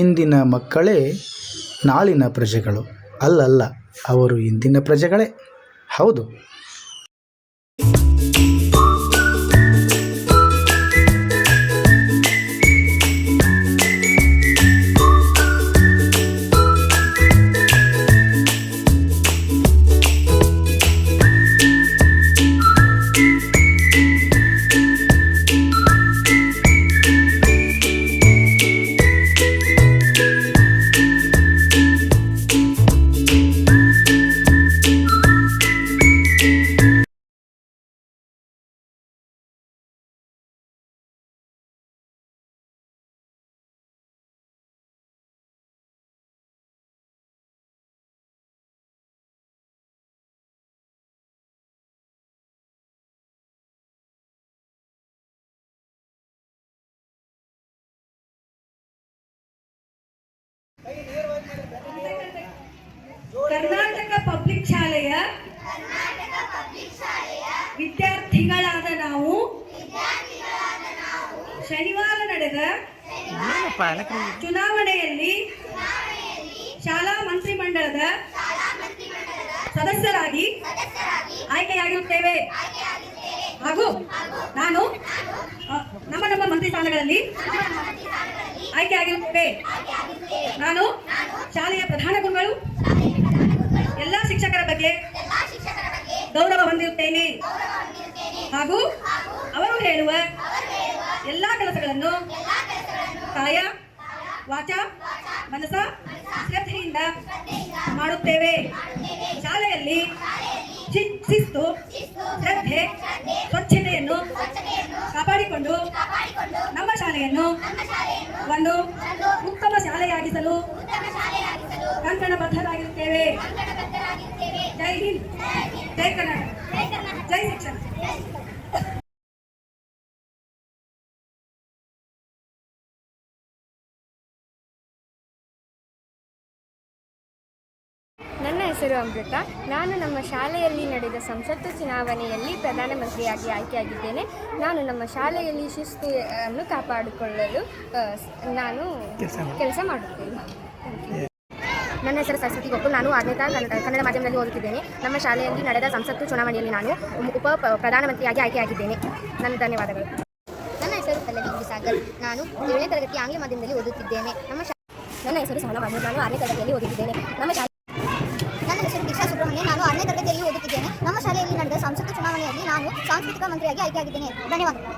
ಇಂದಿನ ಮಕ್ಕಳೇ ನಾಳಿನ ಪ್ರಜೆಗಳು. ಅಲ್ಲಲ್ಲ, ಅವರು ಇಂದಿನ ಪ್ರಜೆಗಳೇ. ಹೌದು. ಕರ್ನಾಟಕ ಪಬ್ಲಿಕ್ ಶಾಲೆಯ ವಿದ್ಯಾರ್ಥಿಗಳಾದ ನಾವು ಶನಿವಾರ ನಡೆದ ಚುನಾವಣೆಯಲ್ಲಿ ಶಾಲಾ ಮಂತ್ರಿಮಂಡಲದ ಸದಸ್ಯರಾಗಿ ಆಯ್ಕೆಯಾಗಿರುತ್ತೇವೆ ಹಾಗೂ ನಾನು ನಮ್ಮ ಮಂತ್ರಿ ಸ್ಥಾನಗಳಲ್ಲಿ ಆಯ್ಕೆಯಾಗಿರುತ್ತೇವೆ. ನಾನು ಶಾಲೆಯ ಪ್ರಧಾನ ಗುರುಗಳು ಎಲ್ಲ ಶಿಕ್ಷಕರ ಬಗ್ಗೆ ಗೌರವ ಹೊಂದಿರುತ್ತೇನೆ ಹಾಗೂ ಅವರು ಹೇಳುವ ಎಲ್ಲ ಕೆಲಸಗಳನ್ನು ಕಾಯ ವಾಚ ಮನಸ ಶ್ರದ್ಧೆಯಿಂದ ಮಾಡುತ್ತೇವೆ. ಶಾಲೆಯಲ್ಲಿ ಶಿಸ್ತು, ಶ್ರದ್ಧೆ, ಸ್ವಚ್ಛತೆಯನ್ನು ಕಾಪಾಡಿಕೊಂಡು ನಮ್ಮ ಶಾಲೆಯನ್ನು ಒಂದು ಉತ್ತಮ ಶಾಲೆಯಾಗಿಸಲು ಕಂಕಣಬದ್ಧರಾಗಿರುತ್ತೇವೆ. ಜೈ ಹಿಂದ್, ಜೈ ಕರ್ನಾಟಕ, ಜೈ ಶಿಕ್ಷಣ. ನನ್ನ ಹೆಸರು ಅಮೃತ. ನಾನು ನಮ್ಮ ಶಾಲೆಯಲ್ಲಿ ನಡೆದ ಸಂಸತ್ತು ಚುನಾವಣೆಯಲ್ಲಿ ಪ್ರಧಾನಮಂತ್ರಿಯಾಗಿ ಆಯ್ಕೆಯಾಗಿದ್ದೇನೆ. ನಾನು ನಮ್ಮ ಶಾಲೆಯಲ್ಲಿ ಶಿಸ್ತನ್ನು ಕಾಪಾಡಿಕೊಳ್ಳಲು ನಾನು ಕೆಲಸ ಮಾಡುತ್ತೇನೆ. ನನ್ನ ಹೆಸರು ಸರಸ್ವತಿ ಗೋಕುಲ್. ನಾನು 6ನೇ ಕನ್ನಡ ಮಾಧ್ಯಮದಲ್ಲಿ ಓದುತ್ತಿದ್ದೇನೆ. ನಮ್ಮ ಶಾಲೆಯಲ್ಲಿ ನಡೆದ ಸಂಸತ್ತು ಚುನಾವಣೆಯಲ್ಲಿ ನಾನು ಪ್ರಧಾನಮಂತ್ರಿಯಾಗಿ ಆಯ್ಕೆಯಾಗಿದ್ದೇನೆ. ನನ್ನ ಧನ್ಯವಾದಗಳು. ನನ್ನ ಹೆಸರು ಪಲ್ಲವಿ ಸಾಗರ್. ನಾನು 7ನೇ ತರಗತಿ ಆಂಗ್ಲ ಮಾಧ್ಯಮದಲ್ಲಿ ಓದುತ್ತಿದ್ದೇನೆ. ನನ್ನ ಹೆಸರು ಸಹನಾ ಬಾಬು. ನಾನು 6ನೇ ತರಗತಿಯಲ್ಲಿ ಓದುತ್ತಿದ್ದೇನೆ. ನನ್ನ ಹೆಸರು ದೀಕ್ಷಾ ಸುಬ್ರಹ್ಮಣ್ಯ. ನಾನು 6ನೇ ತರಗತಿಯಲ್ಲಿ ಓದುತ್ತಿದ್ದೇನೆ. ನಮ್ಮ ಶಾಲೆಯಲ್ಲಿ ನಡೆದ ಸಂಸತ್ತು ಚುನಾವಣೆಯಲ್ಲಿ ನಾನು ಸಾಂಸ್ಕೃತಿಕ ಮಂತ್ರಿಯಾಗಿ ಆಯ್ಕೆಯಾಗಿದ್ದೇನೆ. ಧನ್ಯವಾದಗಳು.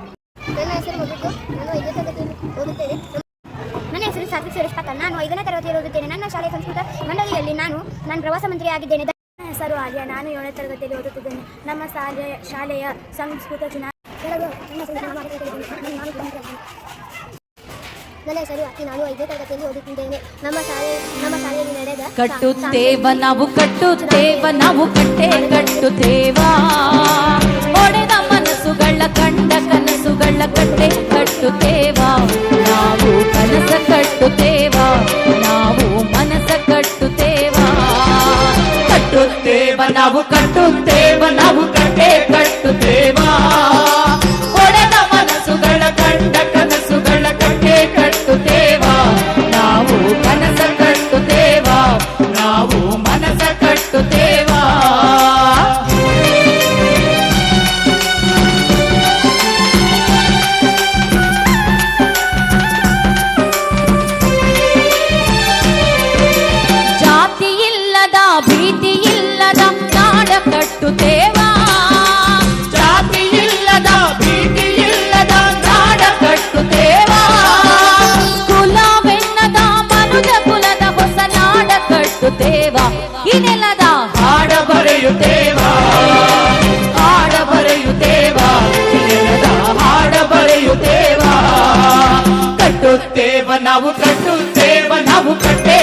ನನ್ನ ಹೆಸರು ಮಗುಟ್ಟು. ನಾನು 5ನೇ ತರಗತಿಯಲ್ಲಿ ಓದುತ್ತೇನೆ. ನನ್ನ ಹೆಸರು ಸಾತ್ವಿಕ್ ಸುರೇಶ್ ಪಾಟೀಲ್. ನಾನು 5ನೇ ತರಗತಿಯಲ್ಲಿ ಓದುತ್ತೇನೆ. ನನ್ನ ಶಾಲೆಯ ಸಂಸ್ಕೃತ ಮಂಡಳಿಯಲ್ಲಿ ನಾನು ಪ್ರವಾಸ ಮಂತ್ರಿಯಾಗಿದ್ದೇನೆ. ನನ್ನ ಹೆಸರು ಆರ್ಯ. ನಾನು 7ನೇ ತರಗತಿಯಲ್ಲಿ ಓದುತ್ತಿದ್ದೇನೆ. ನಮ್ಮ ಶಾಲೆಯ ಸಂಸ್ಕೃತ ನನ್ನ ಹೆಸರು ಅಕ್ಕಿ. ನಾನು 5ನೇ ತರಗತಿಯಲ್ಲಿ ಓದುತ್ತಿದ್ದೇನೆ. ನಮ್ಮ ಶಾಲೆಯಲ್ಲಿ ನಡೆದ ಕಟ್ಟುತ್ತೇವ ನಾವು ಕಟ್ಟೆ ಕಟ್ಟುತ್ತೇವ ಒಡೆದ ಮನಸ್ಸುಗಳ ಕಂಡ ಕನಸುಗಳ ಕಟ್ಟೆ ಕಟ್ಟುತ್ತೇವ. ನಾವು ಕನಸ ಕಟ್ಟುತ್ತೇವ, ನಾವು ಮನಸ ಕಟ್ಟುತ್ತೇವ. ಕಟ್ಟುತ್ತೇವ ನಾವು ಕಟ್ಟೆ ಕಟ್ಟುತ್ತೇವ ಒಡೆದ ಮನಸ್ಸುಗಳ ಕಂಡ ಕನಸುಗಳ ಕಟ್ಟೆ ಕಟ್ಟುತ್ತೇವ. ನಾವು ಕನಸ ಕಟ್ಟುತ್ತೇವ, ನಾವು ಮನಸ ಕಟ್ಟುತ್ತೇವ. ಜಾತಿ ಇಲ್ಲದ ಭೀತಿ ಇಲ್ಲದ ನಾಡ ಕಟ್ಟುತ್ತೇವ. ಜಾತಿ ಇಲ್ಲದ ಭೀತಿ ಇಲ್ಲದ ನಾಡ ಕಟ್ಟುತ್ತೇವ. ಕುಲವೆನ್ನದ ಮನುಜ ಕುಲದ ಹೊಸ ನಾಡ ಕಟ್ಟುತ್ತೇವ. ಈ ನೆಲದ ಹಾಡ ಬರೆಯುತ್ತೇವ, ಹಾಡ ಬರೆಯುತ್ತೇವ. ಈ ನೆಲದ ಹಾಡ ಬರೆಯುತ್ತೇವ. ಕಟ್ಟುತ್ತೇವ ನಾವು ಕಟ್ಟೆ